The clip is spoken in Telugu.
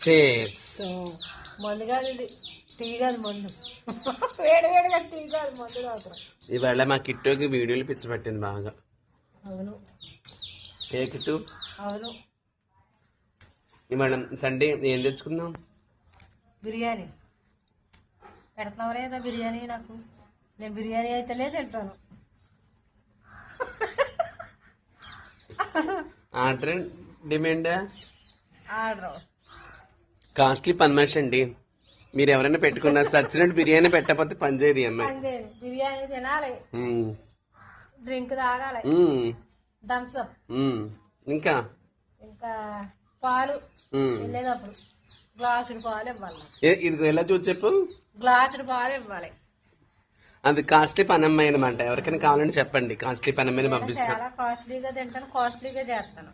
సో మందు కాదు ఇది, టీ కాదు మందు. వేడిగా టీ కాదు మందు తాగుతాం. ఇవాళ మా కిట్టుకి వీడియోలు పిచ్చి పట్టింది బాగా. అవును. ఏ కిట్టు? అవును. ఇవాళ సండే ఏం తెచ్చుకుందాం? బిర్యానీ పెడతావు లేదా? బిర్యానీ నాకు, నేను బిర్యానీ అయితేనే తింటాను. ఆర్డర్ డిమాండా? ఆర్డర్ కాస్ట్లీ పని మనిషి అండి. మీరు ఎవరైనా పెట్టుకున్నా సచ్చినట్టు బిర్యానీ పెట్టకపోతే పని చేయదు ఈ అమ్మాయి. బిర్యానీ తినాలి, డ్రింక్ తాగాలి, థమ్స్ అప్, ఇంకా పాలు వెళ్ళేటప్పుడు గ్లాసుడు పాలు ఇవ్వాలి. ఇది ఎలా చూసి చెప్పు. గ్లాసుడు పాలు ఇవ్వాలి. అది కాస్ట్లీ పని అమ్మాయి అనమాట. ఎవరికైనా కావాలంటే చెప్పండి, కాస్ట్లీ పని అమ్మాయిని పంపిస్తాను. చాలా కాస్ట్లీగా తింటాను, కాస్ట్లీగా చేస్తాను.